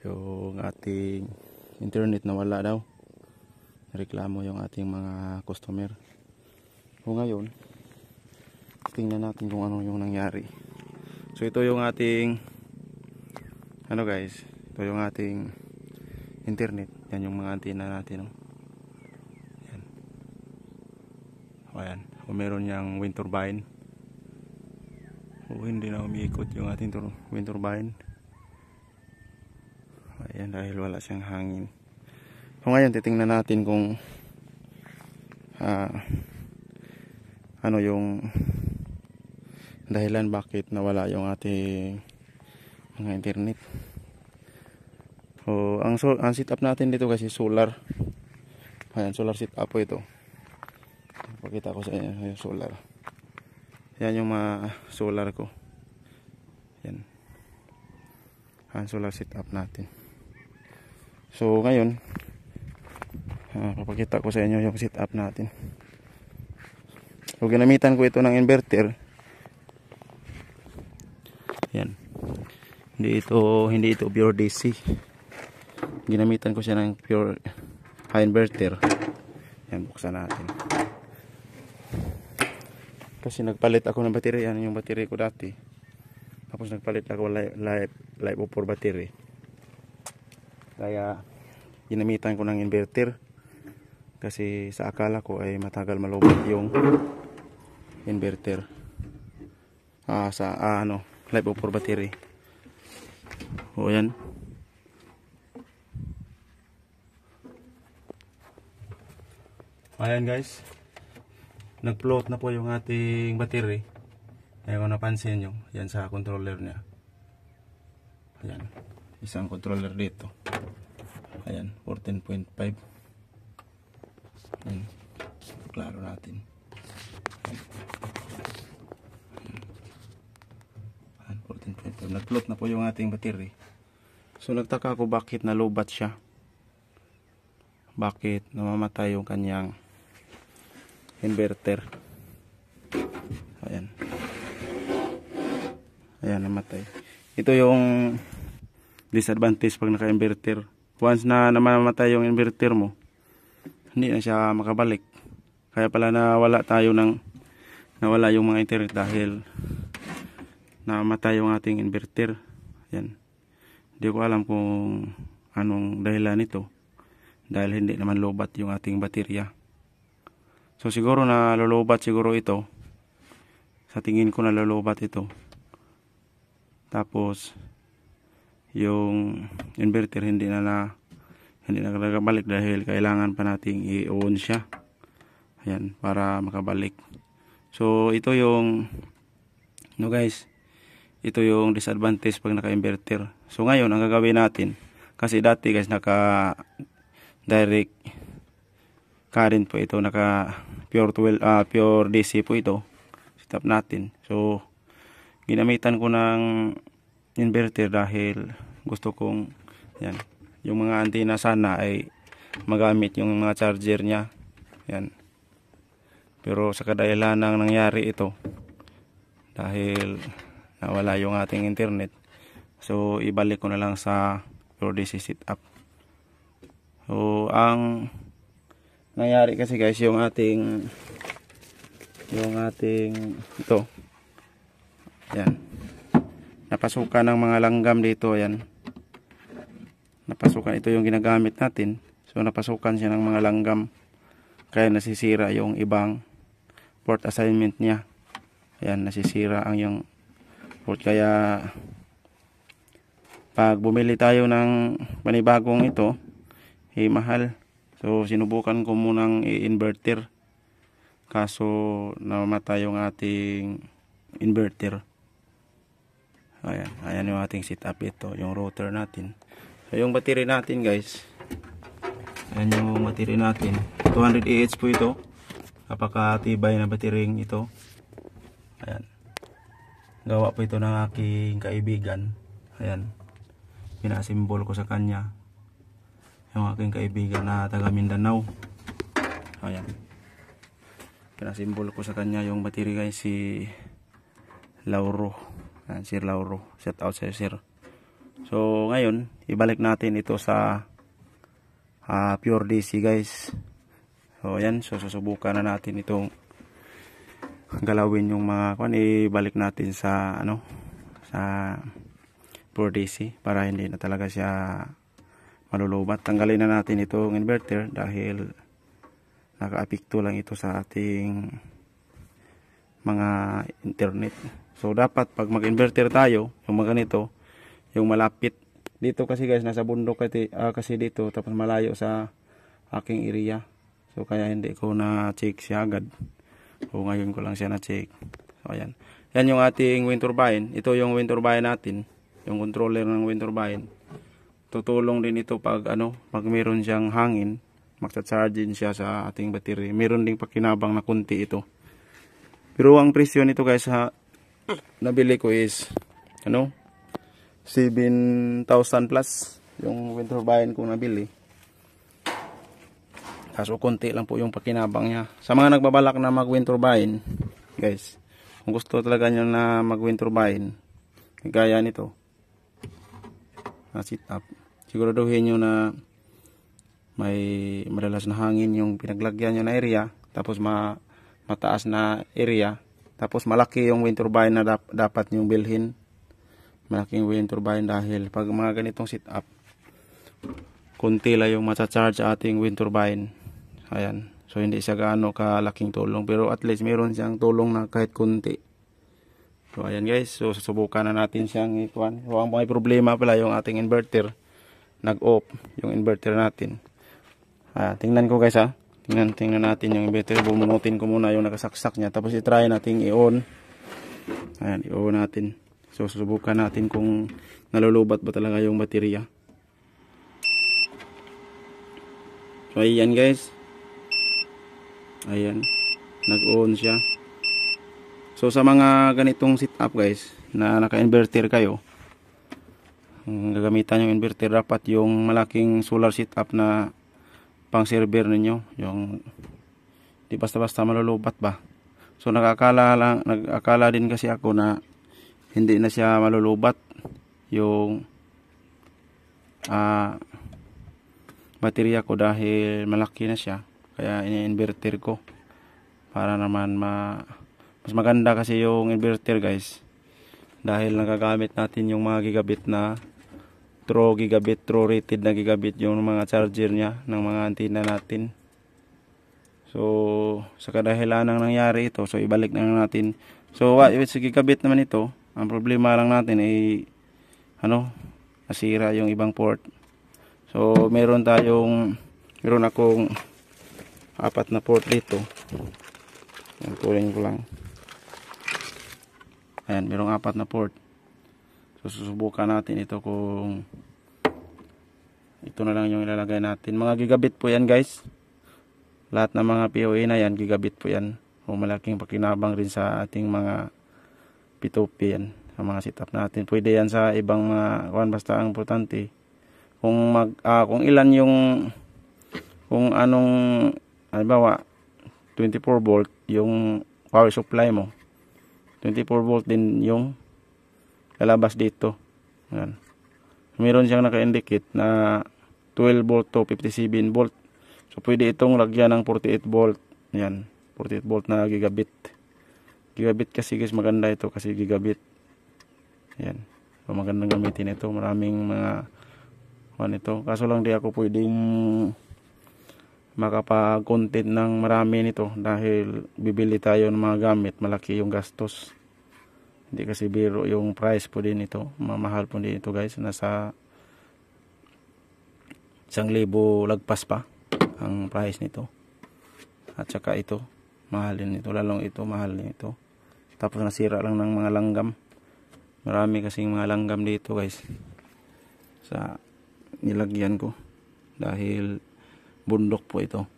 yung ating internet na wala daw. Reklamo yung ating mga customer. So ngayon, tingnan natin kung ano yung nangyari. So ito yung ating guys, ito yung ating internet. Yan yung mga antena natin, no? Yan. O yan, o meron niyang wind turbine. O hindi na umiikot yung ating wind turbine. Ayan, dahil wala siyang hangin. So ngayon titingnan natin kung ano yung dahilan bakit nawala yung ating mga internet. So ang setup natin dito kasi solar. Ayan, solar setup po ito. Pakita ko sa inyo yung solar. Yan yung mga solar ko. Yan. Ang solar setup natin. So ngayon, papakita ko sa inyo yung setup natin. So ginamitan ko ito ng inverter. Yan. Hindi ito pure DC. Ginamitan ko siya ng pure inverter. Yan, buksan natin. Kasi nagpalit ako ng battery. Yan yung battery ko dati. Tapos nagpalit ako live for battery. Kaya ginamitan ko ng inverter. Kasi sa akala ko ay matagal malubog yung inverter. Live for battery. O yan. Ayan guys. Nag-float na po yung ating battery. Ayan kung napansin nyo. Yan sa controller niya. Ayan. Isang controller dito. Ayan. 14.5. Ayan. Klaro natin. Ayan. 14.5. Nag-float na po yung ating battery. So nagtaka ako bakit nalobat siya. Bakit namamatay yung kanyang inverter. Ayan. Ayan, namatay. Ito yung disadvantage pag naka-inverter. Once na namamatay yung inverter mo, hindi na siya makabalik. Kaya pala nawala yung mga internet dahil namatay yung ating inverter. Ayan. Hindi ko alam kung anong dahilan nito. Dahil hindi naman lobat yung ating baterya. So siguro na lolobat siguro ito. Sa tingin ko na lolobat ito. Tapos yung inverter hindi na nakabalik dahil kailangan pa nating i-on siya. Ayan, para makabalik. So ito yung guys, ito yung disadvantage pag naka-inverter. So ngayon ang gagawin natin, kasi dati guys naka direct current po ito, naka pure DC po ito setup natin. So ginamitan ko ng inverter dahil gusto kong yan, yung mga antena sana ay magamit yung mga charger nya. Yan. Pero sa kadahilan ng nangyari ito dahil nawala yung ating internet, so ibalik ko na lang sa pure DC setup. So ang nangyari kasi guys, yung ating ito, yan, napasukan ng mga langgam dito. Yan, napasukan, ito yung ginagamit natin. So napasukan siya ng mga langgam, kaya nasisira yung ibang port assignment niya. Yan, nasisira ang yung port. Kaya pag bumili tayo ng panibagong ito, mahal. So sinubukan ko munang i-inverter, kaso namatay yung ating inverter. Ayan yung ating setup. Ito yung router natin. So yung battery natin guys, ayan yung battery natin, 200 Ah po ito. Napakatibay na battery ito. Ayan, gawa po ito ng aking kaibigan. Ayan, pinasimbol ko sa kanya, yung aking kaibigan na taga Mindanao. Ayan, pinasimbol ko sa kanya yung battery guys, si Lauro. Ayan, Sir Lauro, shout out sa Sir. So ngayon, ibalik natin ito sa pure DC guys. So ayan, so susubukan na natin itong galawin yung mga ibalik natin sa sa pure DC para hindi na talaga siya malulubat. Tanggalin na natin itong inverter dahil naka-apekto lang ito sa ating mga internet. So dapat pag mag-inverter tayo, yung mga ganito, yung malapit dito kasi guys, nasa bundok kasi dito, tapos malayo sa aking area. So kaya hindi ko na check siya agad. So ngayon ko lang siya na check. So ayan. Yan yung ating wind turbine. Ito yung wind turbine natin, yung controller ng wind turbine. Tutulong din ito pag pag meron siyang hangin, magcha-charge din siya sa ating battery. Meron ding pakinabang na kunti ito. Pero ang presyo nito guys, nabili ko is 7,000 plus yung wind turbine kong nabili. Kaso konti lang po yung pakinabang niya. Sa mga nagbabalak na mag wind turbine guys, kung gusto talaga nyo na mag wind turbine gaya nito na sit up, siguraduhin nyo na may madalas na hangin yung pinaglagyan nyo na area, tapos mataas na area, tapos malaki yung wind turbine na dapat nyong bilhin. Malaking wind turbine dahil pag mga ganitong sit up, kunti lang yung matcha-charge sa ating wind turbine. Ayan, so hindi siya gaano kalaking tulong, pero at least meron siyang tulong na kahit kunti. So ayan guys, so susubukan na natin siyang ikuan. So ang may problema pala yung ating inverter, nag-off yung inverter natin. Tingnan ko guys tingnan natin yung inverter. Bumunutin ko muna yung nakasaksak niya, tapos i-try natin i-on. Ayan, i-on natin. So susubukan natin kung nalulubat ba talaga yung baterya. So ayan guys, ayan, nag-on siya. So sa mga ganitong setup guys na naka-inverter kayo, gagamitan yung inverter, dapat yung malaking solar setup na pang server ninyo, yung di basta-basta malulubat ba. So nag-akala din kasi ako na hindi na siya malulubat yung baterya ko dahil malaki na siya, kaya ini-inverter ko para naman mas maganda kasi yung inverter guys, dahil nagagamit natin yung mga gigabit na true rated na gigabit yung mga charger niya ng mga antenna natin. So sa kadahilan ng nangyari ito, so ibalik na natin. So sa gigabit naman ito, ang problema lang natin ay nasira yung ibang port. So meron akong 4 na port dito. Yan, tuloy ko lang. Ayan, merong 4 na port. So susubukan natin ito kung ito na lang yung ilalagay natin. Mga gigabit po yan guys. Lahat ng mga POE na yan, gigabit po yan. O malaking pakinabang rin sa ating mga P2P yan, sa mga setup natin. Pwede yan sa ibang mga basta ang importante kung ilan yung halimbawa 24 volt yung power supply mo, 24 volt din yung lalabas dito. Yan. Meron siyang naka-indicate na 12 volt to 57 volt. So pwede itong lagyan ng 48 volt. Yan, 48 volt na gigabit. Gigabit kasi guys, maganda ito kasi gigabit. Yan. So magandang gamitin ito. Maraming mga ito. Kaso lang di ako pwedeng makapag-content ng marami nito dahil bibili tayo ng mga gamit, malaki yung gastos. Hindi kasi biro yung price po din ito. Mamahal po din ito guys. Nasa 1,000 lagpas pa ang price nito. At saka ito, mahal din ito. Lalong ito, mahal din ito. Tapos nasira lang ng mga langgam. Marami kasing mga langgam dito guys sa nilagyan ko dahil bundok po ito.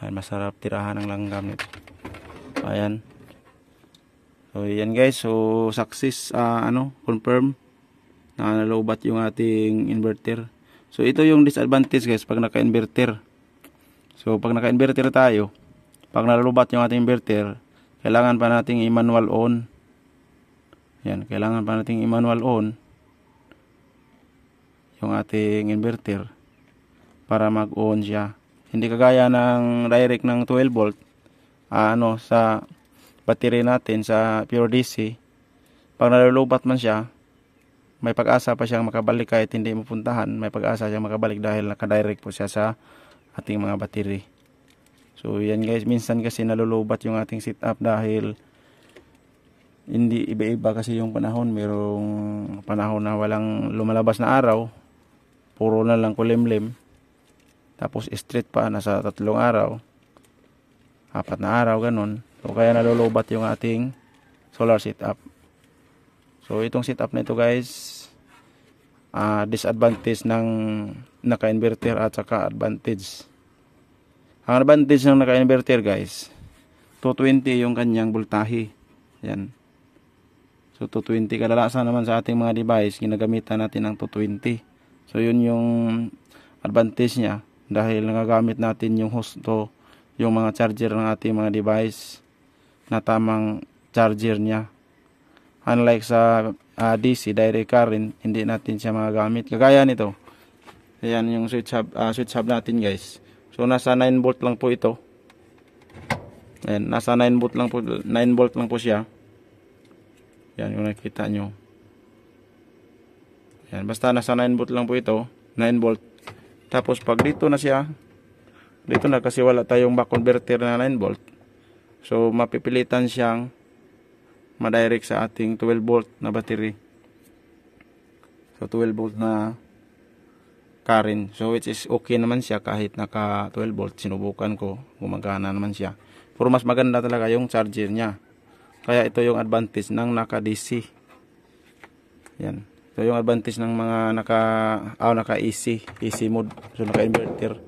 Ay, masarap tirahan ng langgam nito. Ayan. So yan guys, so success, confirm na nalobat yung ating inverter. So ito yung disadvantage guys pag naka-inverter. So pag naka-inverter tayo, pag nalobat yung ating inverter, kailangan pa nating i-manual on. Yan, kailangan pa nating i-manual on yung ating inverter para mag-on siya. Hindi kagaya ng direct ng 12 volt sa battery natin sa pure DC. Pag nalulubat man siya, may pag-asa pa siyang makabalik kahit hindi mapuntahan. May pag-asa siyang makabalik dahil nakadirect po siya sa ating mga battery. So yan guys, minsan kasi nalulubat yung ating setup dahil hindi iba-iba kasi yung panahon. Merong panahon na walang lumalabas na araw, puro na lang kulimlim. Tapos straight pa, nasa 3 araw, 4 na araw, ganun. So kaya nalulubat yung ating solar setup. So itong setup na ito guys, disadvantage ng naka-inverter at saka advantage. Ang advantage ng naka-inverter guys, 220 yung kanyang voltahe. Yan. So 220, kadalasan naman sa ating mga device, ginagamitan natin ng 220. So yun yung advantage niya dahil nagagamit natin yung husto, yung mga charger ng ating mga device na tamang charger niya. Unlike sa DC, direct current, hindi natin siya magagamit. Kagaya nito. Ayan yung switch hub natin guys. So nasa 9 volt lang po ito. Ayan, nasa 9 volt lang po siya. Yan yung nakita nyo. Ayan, basta nasa 9 volt lang po ito. 9 volt. Tapos pag dito na siya, dito na kasi wala tayong back converter na 9 volt. So mapipilitan siyang madirect sa ating 12 volt na battery. So 12 volt na current. So which is okay naman siya kahit naka 12 volt. Sinubukan ko, gumagana naman siya. Pero mas maganda talaga yung charger niya. Kaya ito yung advantage ng naka DC. Yan. Ito yung advantage ng mga naka AC mode. So naka inverter.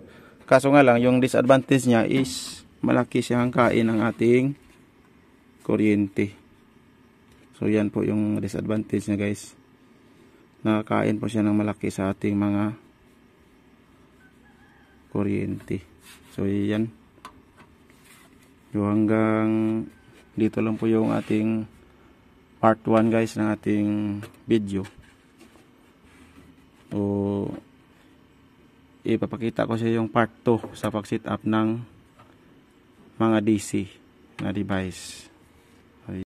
Kaso nga lang yung disadvantage niya is malaki siyang kain ng ating kuryente. So yan po yung disadvantage niya guys. Nakakain po siya ng malaki sa ating mga kuryente. So yan. So hanggang dito lang po yung ating part 1 guys ng ating video. So ipapakita ko sa yung part 2 sa pag-set up ng mga DC na device.